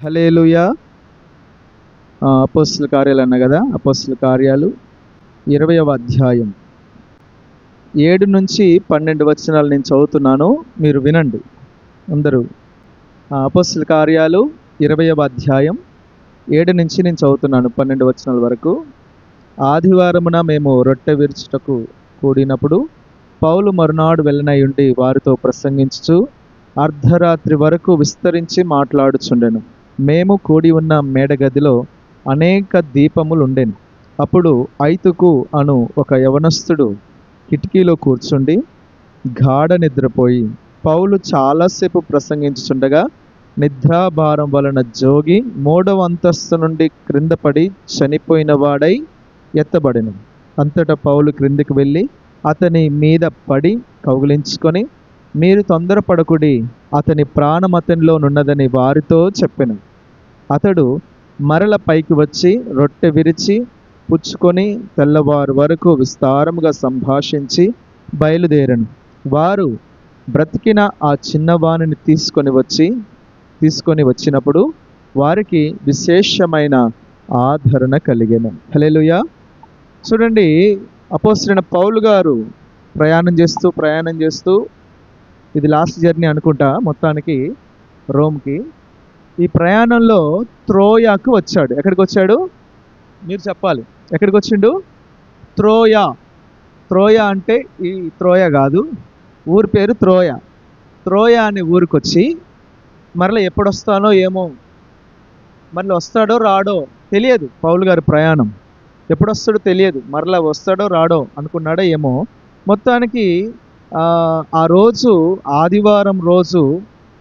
హల్లెలూయా. అపోస్తల కార్యాలు అన్నా కదా, అపోస్తల కార్యాలు 20వ అధ్యాయం 7 నుంచి 12 వచనాలు నేను చదువుతున్నాను, మీరు వినండి అందరూ. అపోస్తల కార్యాలు 20వ అధ్యాయం 7 నుంచి నేను చదువుతున్నాను 12 వచనాల వరకు. ఆదివారమున మేము రొట్టె విరుచుటకు కూడినప్పుడు పౌలు మరునాడు వెళ్ళనయుండి వారితో ప్రసంగించుచు అర్ధరాత్రి వరకు విస్తరించి మాట్లాడుచుండెను. మేము కూడి ఉన్న మేడగదిలో అనేక దీపములు ఉండెను. అప్పుడు ఐతుకు అను ఒక యవనస్తుడు కిటికీలో కూర్చుండి గాఢ నిద్రపోయి పౌలు చాలాసేపు ప్రసంగించుచుండగా నిద్రాభారం వలన జోగి 3వ అంతస్తు నుండి క్రింద పడి చనిపోయిన వాడై ఎత్తబడెను. అంతటా పౌలు క్రిందికి వెళ్ళి అతని మీద పడి కౌగిలించుకొని, మీరు తొందరపడకుడి, అతని ప్రాణం అతనిలోనున్నదని వారితో చెప్పెను. అతడు మరల పైకి వచ్చి రొట్టె విరిచి పుచ్చుకొని తెల్లవారు వరకు విస్తారముగా సంభాషించి బయలుదేరను. వారు బ్రతికిన ఆ చిన్నవాణిని తీసుకొని వచ్చినప్పుడు వారికి విశేషమైన ఆదరణ కలిగెను. హల్లెలూయా. చూడండి, అపోస్తలుడైన పౌలు గారు ప్రయాణం చేస్తూ ఇది లాస్ట్ జర్నీ అనుకుంటా మొత్తానికి రోమ్కి. ఈ ప్రయాణంలో త్రోయాకు వచ్చాడు. ఎక్కడికి వచ్చాడు మీరు చెప్పాలి. ఎక్కడికి వచ్చిండు? త్రోయా అంటే ఈ త్రోయ కాదు, ఊరి పేరు త్రోయ అనే ఊరికి వచ్చి మరలా ఎప్పుడు వస్తానో ఏమో, మరలా వస్తాడో రాడో తెలియదు. పౌలు గారి ప్రయాణం ఎప్పుడు వస్తాడో తెలియదు, మరలా వస్తాడో రాడో అనుకున్నాడో ఏమో. మొత్తానికి ఆ రోజు ఆదివారం రోజు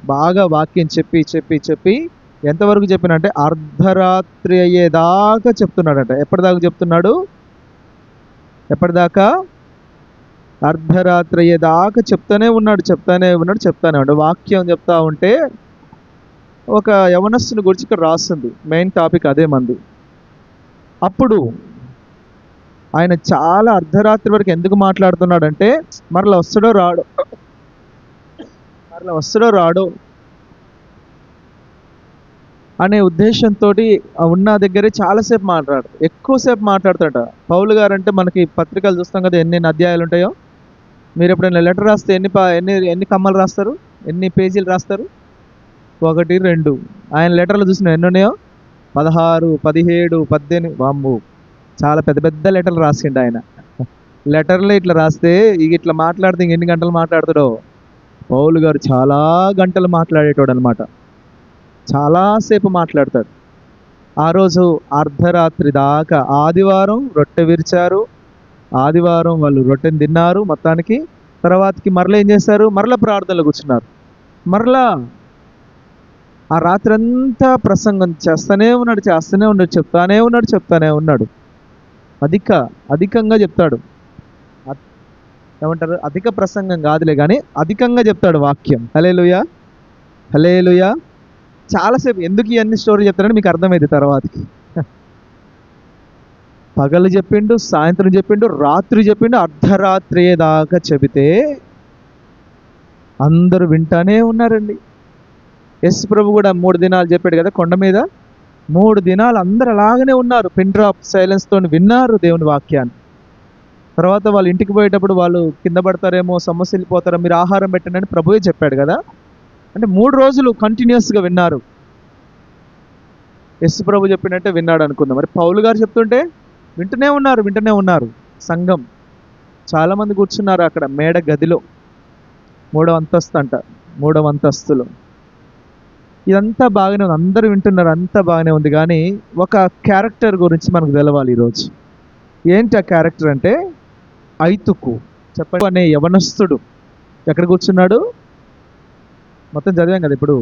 బాగా వాక్యం చెప్పి ఎంతవరకు చెప్పినంటే అర్ధరాత్రి అయ్యేదాకా చెప్తున్నాడట. ఎప్పటిదాకా చెప్తున్నాడు? ఎప్పటిదాకా? అర్ధరాత్రి అయ్యేదాకా చెప్తానే ఉన్నాడు. వాక్యం చెప్తా ఉంటే ఒక యవనస్తుని గురించి ఇక్కడ రాస్తుంది. మెయిన్ టాపిక్ అదే మంది. అప్పుడు ఆయన చాలా అర్ధరాత్రి వరకు ఎందుకు మాట్లాడుతున్నాడంటే మరలా వస్తాడో రాడో అనే ఉద్దేశంతో ఉన్న దగ్గరే చాలాసేపు ఎక్కువసేపు మాట్లాడతాడ. పౌలు గారు అంటే మనకి పత్రికలు చూస్తాం కదా, ఎన్ని అధ్యాయాలు ఉంటాయో. మీరు ఎప్పుడైనా లెటర్ రాస్తే ఎన్ని కమ్మలు రాస్తారు, ఎన్ని పేజీలు రాస్తారు? 1, 2. ఆయన లెటర్లు చూసిన ఎన్ని ఉన్నాయో? 16, 17, 18. వామ్మో, చాలా పెద్ద పెద్ద లెటర్లు రాసిండు ఆయన. లెటర్లు ఇట్లా రాస్తే ఇట్లా మాట్లాడితే ఎన్ని గంటలు మాట్లాడుతాడో. పౌలు గారు చాలా గంటలు మాట్లాడేటోడు అనమాట, చాలాసేపు మాట్లాడతాడు. ఆ రోజు అర్ధరాత్రి దాకా, ఆదివారం రొట్టె విరిచారు, ఆదివారం వాళ్ళు రొట్టెని తిన్నారు మొత్తానికి. తర్వాతకి మరలా ఏం చేశారు? మరలా ప్రార్థనలు కూర్చున్నారు. మరలా ఆ రాత్రి అంతా ప్రసంగం చేస్తూనే ఉన్నాడు, చెప్తానే ఉన్నాడు. అధికంగా చెప్తాడు. ఏమంటారు? అధిక ప్రసంగం కాదులే కానీ అధికంగా చెప్తాడు వాక్యం. హల్లెలూయా. చాలాసేపు. ఎందుకు ఇవన్నీ స్టోరీ చెప్తారని మీకు అర్థమైంది తర్వాతకి. పగలు చెప్పిండు, సాయంత్రం చెప్పిండు, రాత్రి చెప్పిండు, అర్ధరాత్రి దాకా చెబితే అందరూ వింటానే ఉన్నారండి. యేసు ప్రభు కూడా 3 దినాలు చెప్పాడు కదా కొండ మీద. 3 దినాలు అందరు అలాగనే ఉన్నారు, పిన్ డ్రాప్ సైలెన్స్ తోని విన్నారు దేవుని వాక్యాన్ని. తర్వాత వాళ్ళు ఇంటికి పోయేటప్పుడు వాళ్ళు కింద పడతారేమో, సమస్యలు వెళ్ళిపోతారో, మీరు ఆహారం పెట్టండి అని ప్రభువే చెప్పాడు కదా. అంటే 3 రోజులు కంటిన్యూస్గా విన్నారు. యేసు ప్రభు చెప్పినట్టే విన్నాడు అనుకుందాం. మరి పౌలు గారు చెప్తుంటే వింటూనే ఉన్నారు. సంఘం చాలామంది కూర్చున్నారు అక్కడ మేడ గదిలో, 3వ అంతస్తు అంట, 3వ అంతస్తులో. ఇదంతా బాగానే ఉంది, అందరూ వింటున్నారు, అంతా బాగానే ఉంది. కానీ ఒక క్యారెక్టర్ గురించి మనకు తెలవాలి ఈరోజు. ఏంటి ఆ క్యారెక్టర్ అంటే ఐతుకు చెప్పండి అనే యవనస్తుడు ఎక్కడ కూర్చున్నాడు? మొత్తం చదివాం కదా ఇప్పుడు.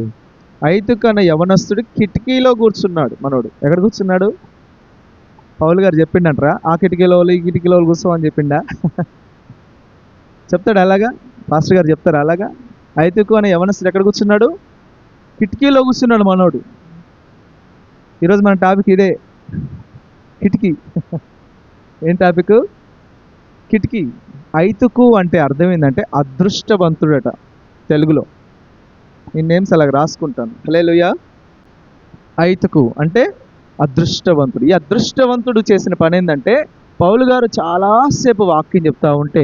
ఐతుకు అనే యవనస్తుడు కిటికీలో కూర్చున్నాడు. మనోడు ఎక్కడ కూర్చున్నాడు? పౌలు గారు చెప్పిండంటారా ఆ కిటికీలో ఈ కిటికీలో కూర్చోమని చెప్పిండా? చెప్తాడు అలాగా? పాస్టర్ గారు చెప్తారు అలాగా? ఐతుకు అనే యవనస్తుడు ఎక్కడ కూర్చున్నాడు? కిటికీలో కూర్చున్నాడు మనోడు. ఈరోజు మన టాపిక్ ఇదే, కిటికీ. ఏం టాపిక్? కిటికీ. ఐతుకు అంటే అర్థం ఏంటంటే అదృష్టవంతుడట తెలుగులో. ఈ నేమ్స్ అలాగ రాసుకుంటాను. హల్లెలూయా. ఐతుకు అంటే అదృష్టవంతుడు. ఈ అదృష్టవంతుడు చేసిన పని ఏంటంటే, పౌలు గారు చాలాసేపు వాక్యం చెప్తా ఉంటే,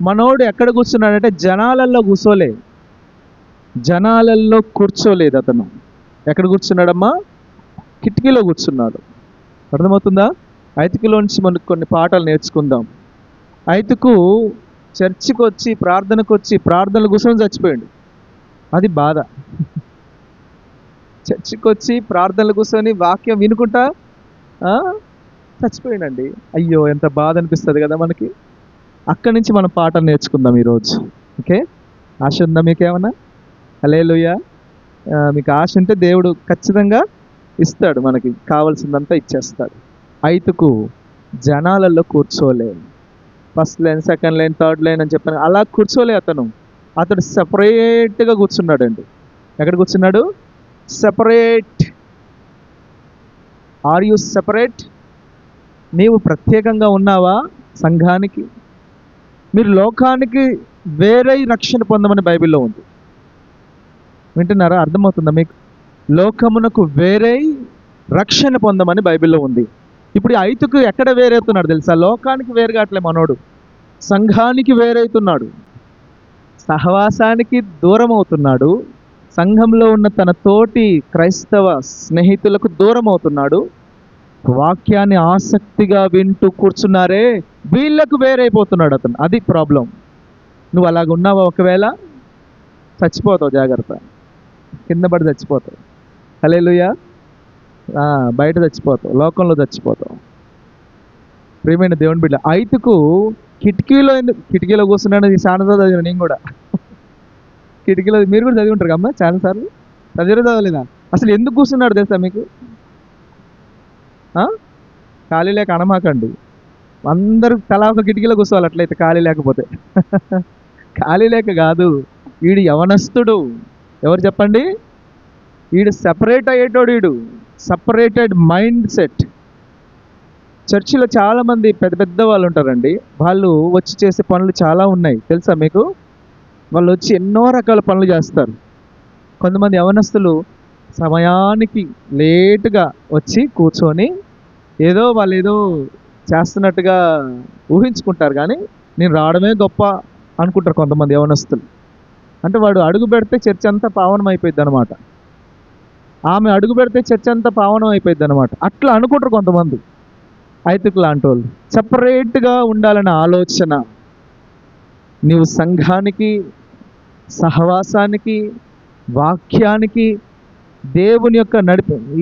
మనోడు ఎక్కడ కూర్చున్నాడంటే జనాలల్లో కూర్చోలే, జనాలల్లో కూర్చోలేదు అతను. ఎక్కడ కూర్చున్నాడమ్మా? కిటికీలో కూర్చున్నాడు. అర్థమవుతుందా? ఐతుకులోంచి మనకు కొన్ని పాఠాలు నేర్చుకుందాం. ఐతుకు చర్చికి వచ్చి ప్రార్థనకు వచ్చి ప్రార్థనలు కూర్చొని చచ్చిపోయాడు. అది బాధ. చర్చికి వచ్చి ప్రార్థనలు కూర్చొని వాక్యం వినుకుంటా చచ్చిపోయాడండి. అయ్యో, ఎంత బాధ అనిపిస్తుంది కదా మనకి. అక్కడి నుంచి మనం పాఠం నేర్చుకుందాం ఈరోజు. ఓకే, ఆశ ఉందా మీకేమన్నా? హల్లెలూయా. మీకు ఆశ ఉంటే దేవుడు ఖచ్చితంగా ఇస్తాడు, మనకి కావాల్సిందంతా ఇచ్చేస్తాడు. ఐతుకు జనాలలో కూర్చోలే, first line, second line, third line అని చెప్పాను, అలా కూర్చోలే. అతడు సెపరేట్గా కూర్చున్నాడండి. ఎక్కడ కూర్చున్నాడు? సెపరేట్. Are you separate? నీవు ప్రత్యేకంగా ఉన్నావా సంఘానికి? మీరు లోకానికి వేరే రక్షణ పొందమని బైబిల్లో ఉంది. వింటున్నారా? అర్థమవుతుందా మీకు? లోకమునకు వేరే రక్షణ పొందమని బైబిల్లో ఉంది. ఇప్పుడు ఐతుకు ఎక్కడ వేరైతున్నాడు తెలుసా? లోకానికి వేరుగాట్లే మనోడు, సంఘానికి వేరైతున్నాడు, సహవాసానికి దూరం అవుతున్నాడు, సంఘంలో ఉన్న తన తోటి క్రైస్తవ స్నేహితులకు దూరం అవుతున్నాడు. వాక్యాన్ని ఆసక్తిగా వింటూ కూర్చున్నారే, వీళ్ళకు వేరైపోతున్నాడు అతను. అది ప్రాబ్లం. నువ్వు అలాగ ఉన్నావా? ఒకవేళ చచ్చిపోతావు, జాగ్రత్త. కింద పడి చచ్చిపోతావు. హల్లెలూయా. బయట చచ్చిపోతావు, లోకంలో చచ్చిపోతావు. ప్రియమైన దేవుని బిడ్డ, ఐతుకు కిటికీలో కూర్చున్నాను. ఈ చాలా చదివిన నేను కూడా. కిటికీలో మీరు కూడా చదివి ఉంటారు కమ్మా చాలాసార్లు. చదవలేదా? అసలు ఎందుకు కూర్చున్నాడు తెలుసా మీకు? ఖాళీ లేక అనమాకండి. అందరూ తలా ఒక కిటికీలో కూర్చోవాలి అట్లయితే, ఖాళీ లేకపోతే. ఖాళీ లేక కాదు, వీడు యవనస్తుడు. ఎవరు చెప్పండి? వీడు సెపరేట్ అయ్యేటోడు. వీడు సపరేటెడ్ మైండ్ సెట్. చర్చిలో చాలామంది పెద్ద పెద్ద వాళ్ళు ఉంటారండి. వాళ్ళు వచ్చి చేసే పనులు చాలా ఉన్నాయి తెలుసా మీకు? వాళ్ళు వచ్చి ఎన్నో రకాల పనులు చేస్తారు. కొంతమంది యవనస్తులు సమయానికి లేటుగా వచ్చి కూర్చొని వాళ్ళు ఏదో చేస్తున్నట్టుగా ఊహించుకుంటారు, కానీ నేను రావడమే గొప్ప అనుకుంటారు కొంతమంది యవనస్తులు. అంటే వాడు అడుగు పెడితే చర్చ్ అంతా పావనం అయిపోయింది అనమాట. ఆమె అడుగు పెడితే చర్చ్ అంతా పావనం అయిపోయింది అనమాట. అట్లా అనుకుంటారు కొంతమంది. ఐతుకు లాంటి వాళ్ళు సపరేట్గా ఉండాలనే ఆలోచన. నీవు సంఘానికి, సహవాసానికి, వాక్యానికి, దేవుని యొక్క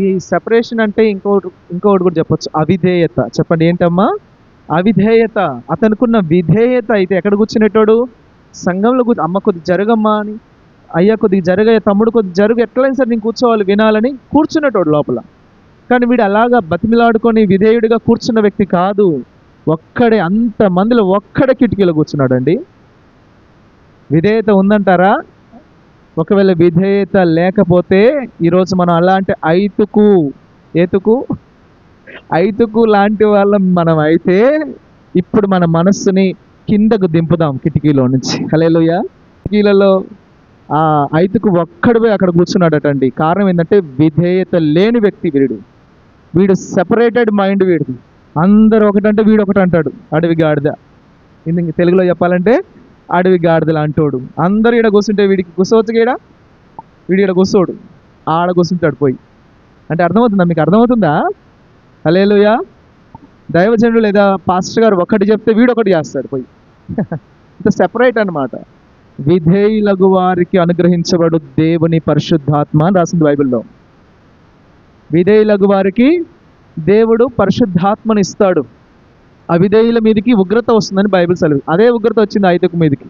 ఈ సెపరేషన్ అంటే ఇంకొకటి కూడా చెప్పొచ్చు, అవిధేయత. చెప్పండి ఏంటమ్మా? అవిధేయత. అతనుకున్న విధేయత అయితే ఎక్కడ కూర్చునేటోడు? సంఘంలో అమ్మ కొద్ది జరగమ్మా అని, అయ్యా కొద్దిగా జరగయ్య, తమ్ముడు కొద్ది జరుగు, ఎట్లయినా సరే నేను కూర్చోవాలి వినాలని కూర్చునేటోడు లోపల. కానీ వీడు అలాగా బతిమిలాడుకొని విధేయుడిగా కూర్చున్న వ్యక్తి కాదు. ఒక్కడే, అంతమందిలో ఒక్కడే కిటికీలో కూర్చున్నాడండి. విధేయత ఉందంటారా? ఒకవేళ విధేయత లేకపోతే ఈరోజు మనం అలాంటి ఐతుకు లాంటి వాళ్ళం మనం అయితే, ఇప్పుడు మన మనస్సుని కిందకు దింపుదాం కిటికీలో నుంచి. హల్లెలూయా. కిటికీలలో ఐతుకు ఒక్కడిపై అక్కడ కూర్చున్నాడటండి. కారణం ఏంటంటే విధేయత లేని వ్యక్తి వీడు సెపరేటెడ్ మైండ్ వీడిది. అందరు ఒకటంటే వీడు ఒకటి అంటాడు. అడవి గాడిద. ఇంక తెలుగులో చెప్పాలంటే అడవి గాడిదలు అంటోడు. అందరు ఈడ కూర్చుంటే వీడికి కూర్చోవచ్చు, వీడు ఈడ కూర్చోడు, ఆడ కూర్చుంటాడు పోయి. అంటే అర్థమవుతుందా మీకు? అర్థమవుతుందా? హల్లెలూయా. దైవజనుడు లేదా పాస్టర్ గారు ఒకటి చెప్తే వీడు ఒకటి చేస్తాడు పోయి. ఇంత సెపరేట్ అనమాట. విధేయులగు వారికి అనుగ్రహించబడు దేవుని పరిశుద్ధాత్మ అని రాసింది బైబిల్లో. విధేయులగు వారికి దేవుడు పరిశుద్ధాత్మని ఇస్తాడు. అవిధేయుల మీదకి ఉగ్రత వస్తుందని బైబిల్ సెలవు. అదే ఉగ్రత వచ్చింది ఐతుకు మీదకి.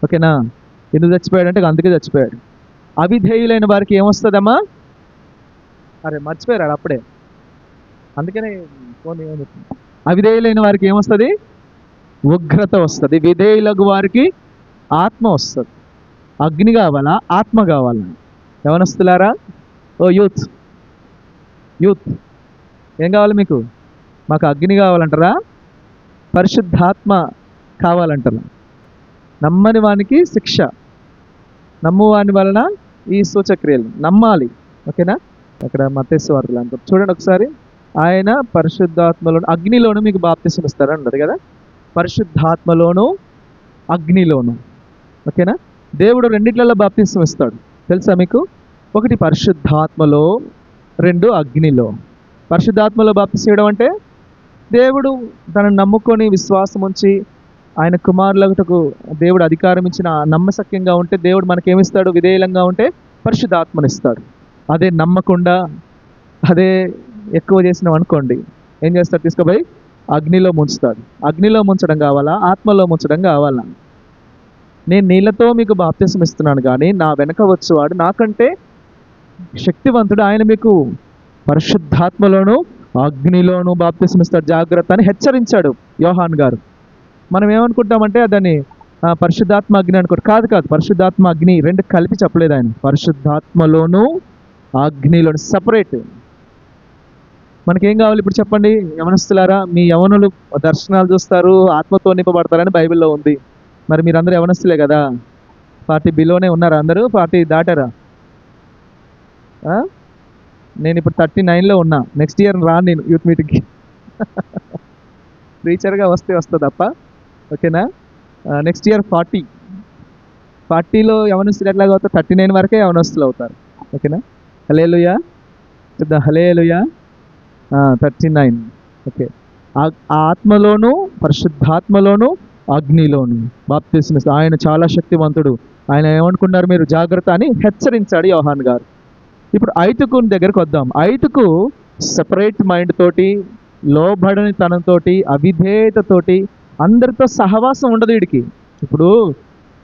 ఓకేనా? ఎందుకు చచ్చిపోయాడంటే అందుకే చచ్చిపోయాడు. అవిధేయులైన వారికి ఏమొస్తుందమ్మా? అరే మర్చిపోయారు అప్పుడే, అందుకనే ఫోన్ ఏమవుతుంది. అవిధేయులైన వారికి ఏమొస్తుంది? ఉగ్రత వస్తుంది. విధేయులకు వారికి ఆత్మ వస్తుంది. అగ్ని కావాలా? ఆత్మ కావాలా? యవనస్తులారా, ఓ యూత్ ఏం కావాలి మీకు? మాకు అగ్ని కావాలంటారా? పరిశుద్ధాత్మ కావాలంటారా? నమ్మని వానికి శిక్ష, నమ్మువాని వలన ఈ సూచక్రియలు. నమ్మాలి. ఓకేనా? అక్కడ మత్తయి సువార్తలో అంటారు చూడండి ఒకసారి. ఆయన పరిశుద్ధాత్మలోను అగ్నిలోను మీకు బాప్తిసం ఇస్తారు అన్నారు కదా. పరిశుద్ధాత్మలోను అగ్నిలోను. ఓకేనా. దేవుడు రెండిట్లలో బాప్తిసం ఇస్తాడు తెలుసా మీకు. ఒకటి పరిశుద్ధాత్మలో, రెండు అగ్నిలో. పరిశుద్ధాత్మలో బాప్తిసం ఇవ్వడం అంటే దేవుడు తనను నమ్ముకొని విశ్వాసం ఉంచి ఆయన కుమారులకు దేవుడు అధికారం ఇచ్చిన నమ్మశక్యంగా ఉంటే దేవుడు మనకేమిస్తాడు, విధేయులంగా ఉంటే పరిశుద్ధాత్మనిస్తాడు. అదే నమ్మకుండా అదే ఎక్కువ చేసినాం అనుకోండి ఏం చేస్తాడు, తీసుకుపోయి అగ్నిలో ముంచుతాడు. అగ్నిలో ముంచడం కావాలా, ఆత్మలో ముంచడం కావాలా? నేను నీళ్ళతో మీకు బాప్తిసం ఇస్తున్నాను కానీ నా వెనక వచ్చేవాడు నాకంటే శక్తివంతుడు, ఆయన మీకు పరిశుద్ధాత్మలోను అగ్నిలోను బాప్తిసం ఇస్తాడు, జాగ్రత్త అని హెచ్చరించాడు యోహాన్ గారు. మనం ఏమనుకుంటామంటే దాన్ని పరిశుద్ధాత్మ అగ్ని అనుకోరు. కాదు కాదు, పరిశుద్ధాత్మ అగ్ని రెండు కలిపి చెప్పలేదు ఆయన. పరిశుద్ధాత్మలోను అగ్నిలోను సపరేట్. మనకేం కావాలి ఇప్పుడు చెప్పండి యవనస్తులారా? మీ యవనులు దర్శనాలు చూస్తారు, ఆత్మతో నింపబడతారని బైబిల్లో ఉంది. మరి మీరందరూ యవనస్తులే కదా. 40 బిలోనే ఉన్నారా అందరూ? 40 దాటారా? నేను ఇప్పుడు 39లో ఉన్నా. నెక్స్ట్ ఇయర్ రాను నేను యూత్ మీటింగ్కి. టీచర్గా వస్తే తప్ప. ఓకేనా. నెక్స్ట్ ఇయర్ 40లో యవనస్తులు ఎట్లాగ అవుతారు? 39 వరకే యవనస్తులు అవుతారు. ఓకేనా. హల్లెలూయా చూద్దాం. హల్లెలూయా. 39. ఓకే. ఆత్మలోను పరిశుద్ధాత్మలోను అగ్నిలోను బాప్తిసం ఇస్తాడు. ఆయన చాలా శక్తివంతుడు. ఆయన ఏమనుకున్నారు మీరు, జాగ్రత్త అని హెచ్చరించాడు యోహాన్ గారు. ఇప్పుడు ఐతుకు దగ్గరికి వద్దాం. ఐతుకు సెపరేట్ మైండ్ తోటి, లోబడని తనంతోటి, అవిధేయతతోటి, అందరితో సహవాసం ఉండదు వీడికి. ఇప్పుడు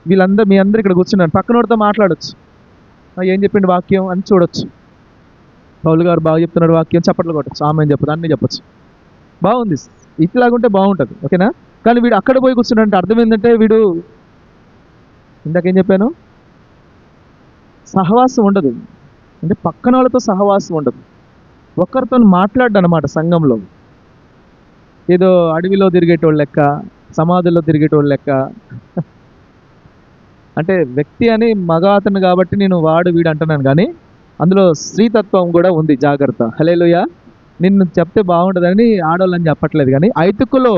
వీళ్ళందరూ మీ అందరు ఇక్కడ కూర్చున్నారు, పక్కనోడితో మాట్లాడచ్చు, ఏం చెప్పిండు వాక్యం అని చూడొచ్చు. పౌలు గారు బాగా చెప్తున్నాడు వాక్యం, చప్పట్లు కొట్టచ్చు, ఆమె చెప్పదు, అన్నీ చెప్పచ్చు, బాగుంది, ఇట్లాగుంటే బాగుంటుంది. ఓకేనా. కానీ వీడు అక్కడ పోయి కూర్చున్నాడంటే అర్థం ఏంటంటే వీడు ఇందాకేం చెప్పాను, సహవాసం ఉండదు. అంటే పక్కన వాళ్ళతో సహవాసం ఉండదు, ఒక్కరితో మాట్లాడ్డు అనమాట. సంఘంలో ఏదో అడవిలో తిరిగేటోళ్ళు లెక్క, సమాధుల్లో తిరిగేటోళ్ళు లెక్క. అంటే వ్యక్తి అని మగ అతను కాబట్టి నేను వాడు వీడు అంటున్నాను, కానీ అందులో స్త్రీతత్వం కూడా ఉంది, జాగ్రత్త. హల్లెలూయా. నిన్ను చెప్తే బాగుంటుందని ఆడవాళ్ళని చెప్పట్లేదు, కానీ ఐతుకులో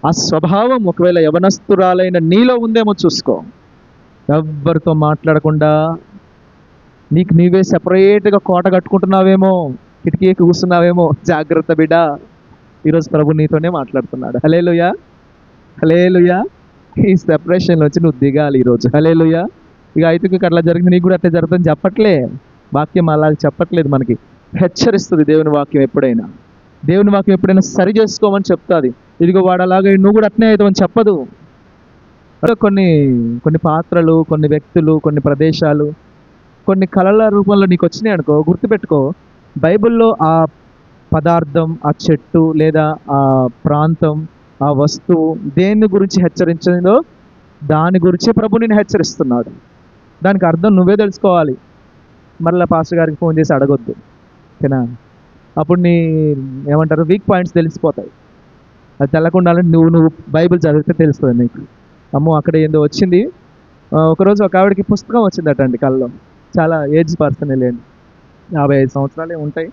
ఆ స్వభావం ఒకవేళ యవనస్తురాలైన నీలో ఉందేమో చూసుకో. ఎవ్వరితో మాట్లాడకుండా నీకు నీవే సెపరేట్గా కోట కట్టుకుంటున్నావేమో, కిటికీకి కూర్చున్నావేమో, జాగ్రత్త బిడ్డ. ఈరోజు ప్రభు నీతోనే మాట్లాడుతున్నాడు. హల్లెలూయా. హల్లెలూయా. ఈ సెపరేషన్లో వచ్చి నువ్వు దిగాలి ఈరోజు. హల్లెలూయా. ఇక ఐతుకు అట్లా జరిగింది, నీకు కూడా అట్లా జరుగుతుంది చెప్పట్లే. వాక్యం అలా చెప్పట్లేదు, మనకి హెచ్చరిస్తుంది దేవుని వాక్యం. ఎప్పుడైనా దేవుని వాక్యం ఎప్పుడైనా సరి చేసుకోమని చెప్తుంది. ఇదిగో వాడు అలాగే నువ్వు కూడా అట్నే అవుతావని చెప్పదు. కొన్ని కొన్ని పాత్రలు, కొన్ని వ్యక్తులు, కొన్ని ప్రదేశాలు, కొన్ని కళల రూపంలో నీకు వచ్చినాయి అనుకో, గుర్తుపెట్టుకో, బైబిల్లో ఆ పదార్థం, ఆ చెట్టు లేదా ఆ ప్రాంతం, ఆ వస్తువు దేని గురించి హెచ్చరించిందో దాని గురించే ప్రభు నేను హెచ్చరిస్తున్నాడు. దానికి అర్థం నువ్వే తెలుసుకోవాలి. మరలా పాస్టర్ గారికి ఫోన్ చేసి అడగొద్దు. ఓకేనా. అప్పుడు నీ ఏమంటారు వీక్ పాయింట్స్ తెలిసిపోతాయి. అది తెల్లకుండాలంటే నువ్వు బైబిల్ చదివితే తెలుస్తుంది నీకు. అమ్మో అక్కడ ఏందో వచ్చింది. ఒకరోజు ఒక ఆవిడకి పుస్తకం వచ్చిందట అండి కళ్ళలో. చాలా ఏజ్ పర్సన్ లేండి, 55 సంవత్సరాలే ఉంటాయి.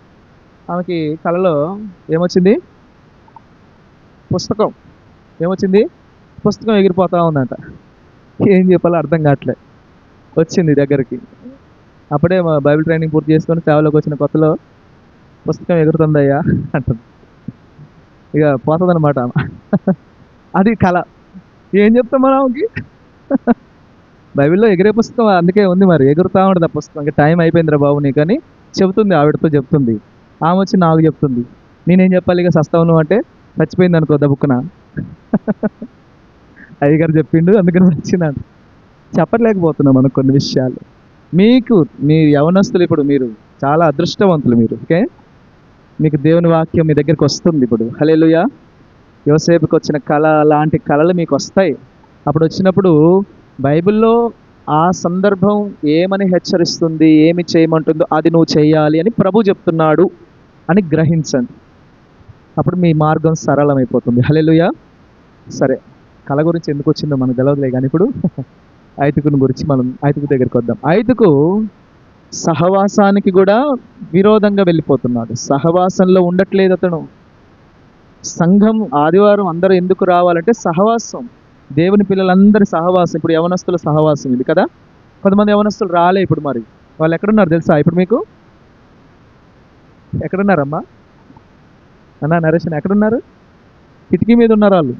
ఆమెకి కళలో ఏమొచ్చింది, పుస్తకం ఏమొచ్చింది, పుస్తకం ఎగిరిపోతా ఉందంట. ఏం చెప్పాలో అర్థం కావట్లేదు. వచ్చింది దగ్గరికి. అప్పుడే బైబిల్ ట్రైనింగ్ పూర్తి చేసుకొని సేవలోకి వచ్చిన కొత్తలో పుస్తకం ఎగురుతుందయ్యా అంటుంది. ఇక పోతుంది అనమాట. అది కళ. ఏం చెప్తాం మనకి, బైబిల్లో ఎగిరే పుస్తకం అందుకే ఉంది, మరి ఎగురుతూ ఉంటుంది ఆ పుస్తకం. ఇంకా టైం అయిపోయిందిరా బాబు నీకు అని చెబుతుంది, ఆవిడతో చెప్తుంది. ఆమె వచ్చి నాకు చెప్తుంది. నేనేం చెప్పాలి, ఇక సస్తావును అంటే చచ్చిపోయింది అనుకో దబుక్కున. అయ్యగారు చెప్పిండు అందుకని వచ్చిందంట. చెప్పలేకపోతున్నాం మనకు కొన్ని విషయాలు. మీకు మీ యవనస్తులు ఇప్పుడు మీరు చాలా అదృష్టవంతులు మీరు. ఓకే. మీకు దేవుని వాక్యం మీ దగ్గరికి వస్తుంది ఇప్పుడు. హల్లెలూయా. యోసేపుకి వచ్చిన కళ లాంటి కళలు మీకు వస్తాయి. అప్పుడు వచ్చినప్పుడు బైబిల్లో ఆ సందర్భం ఏమని హెచ్చరిస్తుంది, ఏమి చేయమంటుందో అది నువ్వు చేయాలి అని ప్రభు చెప్తున్నాడు అని గ్రహించండి. అప్పుడు మీ మార్గం సరళమైపోతుంది. హల్లెలూయా. సరే, కళ గురించి ఎందుకు వచ్చిందో మనకు తెలియదులే, కానీ ఇప్పుడు ఐతుకుని గురించి మనం ఐతుకు దగ్గరికి వద్దాం. ఐతుకు సహవాసానికి కూడా విరోధంగా వెళ్ళిపోతున్నాడు. సహవాసంలో ఉండట్లేదు అతను. సంఘం ఆదివారం అందరూ ఎందుకు రావాలంటే సహవాసం, దేవుని పిల్లలందరి సహవాసం. ఇప్పుడు యవనస్తుల సహవాసం ఇది కదా. కొంతమంది యవనస్తులు రాలే ఇప్పుడు. మరి వాళ్ళు ఎక్కడున్నారు తెలుసా ఇప్పుడు మీకు? ఎక్కడున్నారమ్మా? అన్నా నరేషన్ ఎక్కడున్నారు? కిటికీ మీద ఉన్నారు వాళ్ళు.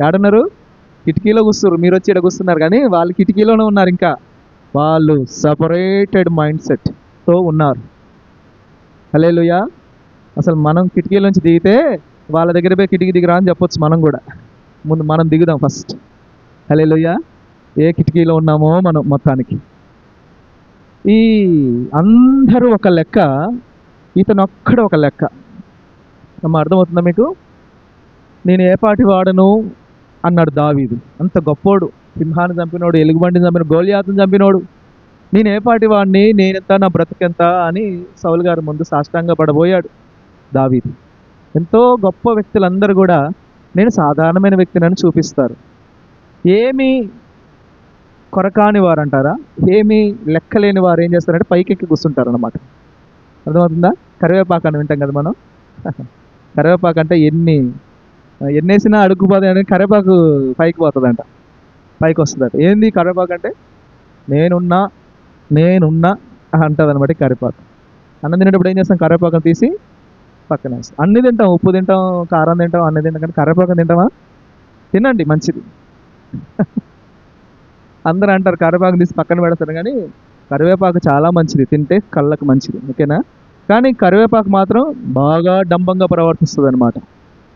ఏడున్నారు? కిటికీలో కూర్చున్నారు. మీరు వచ్చి ఇక్కడ కూర్చున్నారు, కానీ వాళ్ళు కిటికీలోనే ఉన్నారు. ఇంకా వాళ్ళు సపరేటెడ్ మైండ్ సెట్తో ఉన్నారు. హల్లెలూయా. అసలు మనం కిటికీలోంచి దిగితే వాళ్ళ దగ్గర పోయి కిటికీ దిగిరా అని చెప్పొచ్చు. మనం కూడా ముందు మనం దిగుదాం ఫస్ట్. హల్లెలూయా. ఏ కిటికీలో ఉన్నామో మనం మొత్తానికి. ఈ అందరూ ఒక లెక్క, ఇతను ఒక్కడు ఒక లెక్క. అమ్మ అర్థమవుతుందా మీకు? నేను ఏ పాటి వాడను అన్నాడు దావీదు. అంత గొప్పోడు, సింహాన్ని చంపినోడు, ఎలుగుబంటిని చంపిన, గోలియాతుని చంపినోడు. నేను ఏ పాటి వాడిని, నేనెంత, నా బ్రతుకెంత అని సౌలు గారి ముందు సాష్టాంగ పడబోయాడు దావీదు. ఎంతో గొప్ప వ్యక్తులందరూ కూడా నేను సాధారణమైన వ్యక్తిని చూపిస్తారు. ఏమి కొరకాని వారు అంటారా, ఏమి లెక్కలేని వారు ఏం చేస్తారంటే పైకెక్కి కూర్చుంటారు అన్నమాట. అర్థమవుతుందా? కరివేపాకు అని వింటాం కదా మనం. కరివేపాకు అంటే ఎన్నేసినా అడుగుపోతాయి అని, కరివేపాకు పైకి పోతుందంట, పైకి వస్తుందట. ఏంది కరివేపాకు అంటే నేనున్నా అంటుంది అనమాట కరివేపాకు. అన్నం తినేటప్పుడు ఏం చేస్తాం? కరివేపాకును తీసి పక్కన వేస్తాం. అన్ని తింటాం, ఉప్పు తింటాం, కారం తింటాం, అన్ని తింటాం, కానీ కరివేపాకు తింటామా? తినండి, మంచిది. అందరూ అంటారు కరివేపాకు తీసి పక్కన పెడతారు, కానీ కరివేపాకు చాలా మంచిది, తింటే కళ్ళకు మంచిది, ఓకేనా? కానీ కరివేపాకు మాత్రం బాగా డంబంగా ప్రవర్తిస్తుంది అనమాట.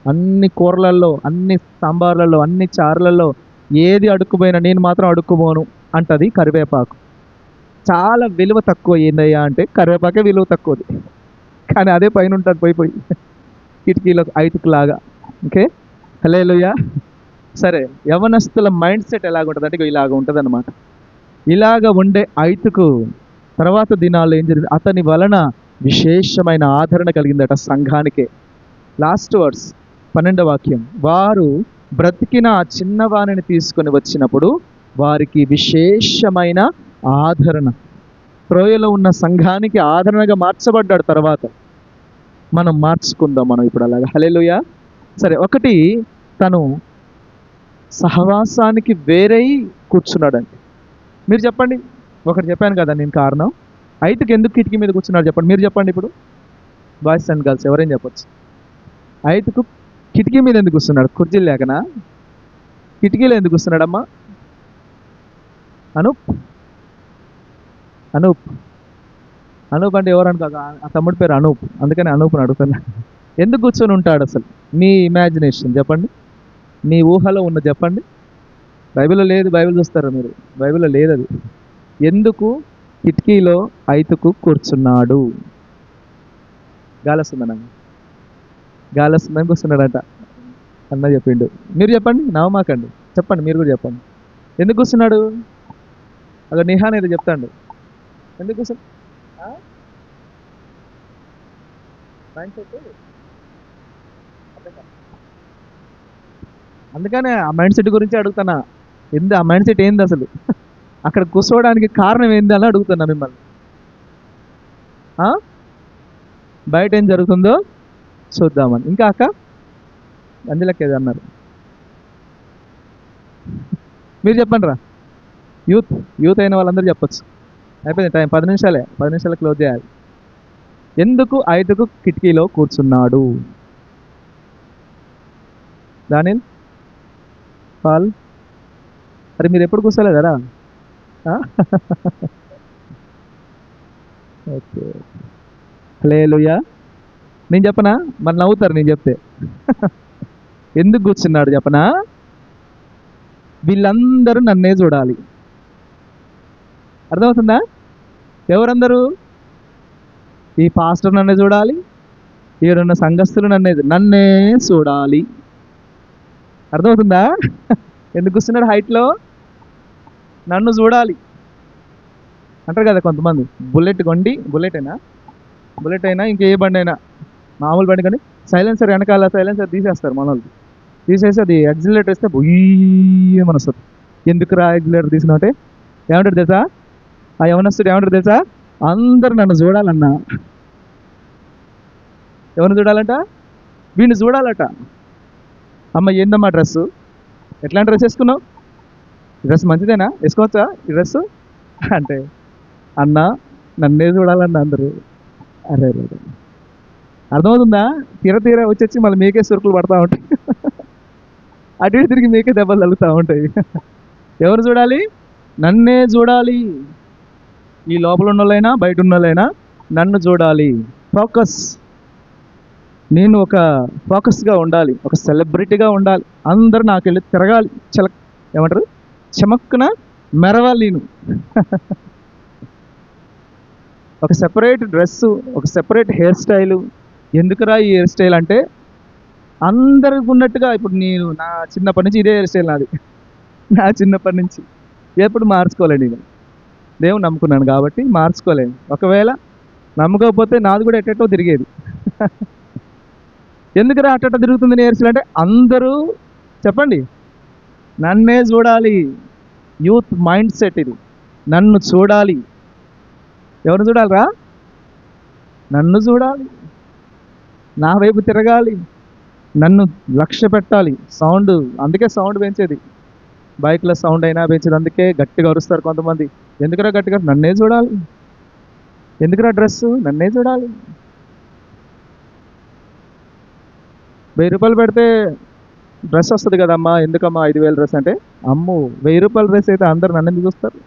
అన్ని కూరలలో, అన్ని సాంబార్లలో, అన్ని చారులలో ఏది అడుక్కుపోయినా నేను మాత్రం అడుక్కుపోను అంటది కరివేపాకు. చాలా విలువ తక్కువ. ఏందయ్యా అంటే కరివేపాకే విలువ తక్కువది, కానీ అదే పైన ఉంటుంది పోయి కిటికీలో ఐతుకులాగా. ఓకే, హల్లెలూయా. సరే, యవనస్తుల మైండ్ సెట్ ఎలాగుంటుంది అంటే ఇలాగ ఉంటుంది అనమాట. ఇలాగ ఉండే ఐతుకు తర్వాత దినాల్లో ఏం జరిగింది? అతని వలన విశేషమైన ఆదరణ కలిగిందట సంఘానికే. లాస్ట్ వర్డ్స్ 12వ వాక్యం. వారు బ్రతికిన ఆ చిన్నవాణిని తీసుకొని వచ్చినప్పుడు వారికి విశేషమైన ఆదరణ. త్రోయలో ఉన్న సంఘానికి ఆదరణగా మార్చబడ్డాడు. తర్వాత మనం మార్చుకుందాం మనం ఇప్పుడు అలాగా. హల్లెలూయా. సరే, ఒకటి తను సహవాసానికి వేరై కూర్చున్నాడండి. మీరు చెప్పండి, ఒకటి చెప్పాను కదా నేను కారణం. ఐదుకి ఎందుకు కిటికీ మీద కూర్చున్నాడు చెప్పండి, మీరు చెప్పండి. ఇప్పుడు బాయ్స్ అండ్ గర్ల్స్ ఎవరైనా చెప్పొచ్చు. ఐదుకు కిటికీ మీద ఎందుకు కూర్చున్నాడు? కుర్చీలు లేకనా? కిటికీలో ఎందుకు కూర్చున్నాడమ్మా? అనూప్ అంటే ఎవరు అనుకో, ఆ తమ్ముడి పేరు అనూప్, అందుకని అనూప్ని అడుగుతున్నా. ఎందుకు కూర్చొని ఉంటాడు అసలు? మీ ఇమాజినేషన్ చెప్పండి, మీ ఊహలో ఉన్న చెప్పండి. బైబిల్లో లేదు, బైబిల్ చూస్తారా మీరు? బైబిల్లో లేదు అది. ఎందుకు కిటికీలో ఐతుకు కూర్చున్నాడు? గాలొస్తుందన్న, గాలొస్తుందని కూర్చున్నాడట అన్న చెప్పిండు. మీరు చెప్పండి, నవమాకండి, చెప్పండి, మీరు కూడా చెప్పండి. ఎందుకు కూర్చున్నాడు? అక్కడ నిహాన్ ఏదో చెప్తాడు. ఎందుకు కూర్చున్నాడు? అందుకనే ఆ మైండ్ సెట్ గురించి అడుగుతున్నా. ఆ మైండ్ సెట్ ఏంది అసలు? అక్కడ కూర్చోవడానికి కారణం ఏంది అని అడుగుతున్నా మిమ్మల్ని. బయట ఏం జరుగుతుందో చూద్దామని. ఇంకా అక్క అందులోకి ఏదో అన్నారు, మీరు చెప్పండి రా. యూత్ అయిన వాళ్ళందరూ చెప్పచ్చు. అయిపోయింది టైం, 10 నిమిషాలు క్లోజ్ చేయాలి. ఎందుకు ఐదుకు కిటికీలో కూర్చున్నాడు? దానిల్ పాల్, అరే మీరు ఎప్పుడు కూర్చోలేదరా? ఓకే, హల్లెలూయా. నేను చెప్పనా? మరి నవ్వుతారు నేను చెప్తే. ఎందుకు కూర్చున్నాడు చెప్పనా? వీళ్ళందరూ నన్నే చూడాలి. అర్థమవుతుందా? ఎవరందరూ? ఈ పాస్టర్ నన్నే చూడాలి, ఈడున్న సంఘస్థులు నన్నే చూడాలి. అర్థమవుతుందా? ఎందుకు కూర్చున్నాడు హైట్లో? నన్ను చూడాలి అంటారు కదా కొంతమంది. బుల్లెట్ అయినా ఇంకే బండి అయినా, మామూలు బండి కానీ సైలెన్సర్ వెనకాల సైలెన్సర్ తీసేస్తారు మన వాళ్ళు. తీసేసి అది యాక్సిలరేటర్ వేస్తే బొయ్యమని వస్తుంది. ఎందుకురా యాక్సిలరేటర్ తీసినట్టే? ఏమంటారు తెలుసా? ఆ యవనస్తుడు ఏమంటారు తెలుసా? అందరు నన్ను చూడాలన్నా. ఎవరిని చూడాలంట? వీడిని చూడాలట. అమ్మ ఏందమ్మా డ్రెస్సు, ఎట్లాంటి డ్రెస్ వేసుకున్నావు? ఈ డ్రెస్ మంచిదేనా, వేసుకోవచ్చా ఈ డ్రెస్ అంటే, అన్న నన్నే చూడాలన్న అందరూ. అరే అరే, అర్థమవుతుందా? తీర వచ్చి మళ్ళీ మీకే సురుకులు పడతా ఉంటాయి. అటు ఇటు తిరిగి మీకే దెబ్బలు తగులుతూ ఉంటాయి. ఎవరు చూడాలి? నన్నే చూడాలి. ఈ లోపల ఉన్నోళ్ళైనా బయట ఉన్నోళ్ళైనా నన్ను చూడాలి. ఫోకస్. నేను ఒక ఫోకస్గా ఉండాలి, ఒక సెలబ్రిటీగా ఉండాలి. అందరూ నాకు వెళ్ళి తిరగాలి, ఏమంటారు, చమక్కున మెరవాలి నేను. ఒక సెపరేట్ డ్రెస్సు, ఒక సెపరేట్ హెయిర్ స్టైలు. ఎందుకురా ఈ హెయిర్ స్టైల్ అంటే, అందరికి ఉన్నట్టుగా ఇప్పుడు నేను నా చిన్నప్పటి నుంచి ఇదే హెయిర్ స్టైల్ నాది. నా చిన్నప్పటి నుంచి ఎప్పుడు మార్చుకోలేను. నేను దేవుని నమ్ముకున్నాను కాబట్టి మార్చుకోలేను. ఒకవేళ నమ్మకపోతే నాది కూడా ఎట్టెట్టో తిరిగేది. ఎందుకురా అట్టట్ట తిరుగుతుంది నీ హెయిర్ స్టైల్ అంటే, అందరూ చెప్పండి నన్నే చూడాలి. యూత్ మైండ్ సెట్ ఇది. నన్ను చూడాలి. ఎవరు చూడాలిరా? నన్ను చూడాలి, నా వైపు తిరగాలి, నన్ను లక్ష్య పెట్టాలి. సౌండ్, అందుకే సౌండ్ పెంచేది. బైక్లో సౌండ్ అయినా పెంచేది, అందుకే గట్టిగా అరుస్తారు కొంతమంది. ఎందుకురా గట్టిగా? నన్నే చూడాలి. ఎందుకురా డ్రెస్సు? నన్నే చూడాలి. 1000 రూపాయలు పెడితే డ్రెస్ వస్తుంది కదమ్మా, ఎందుకమ్మా 5000 డ్రెస్ అంటే, అమ్ము 1000 రూపాయల డ్రెస్ అయితే అందరు నన్ను ఎందుకు చూస్తారు?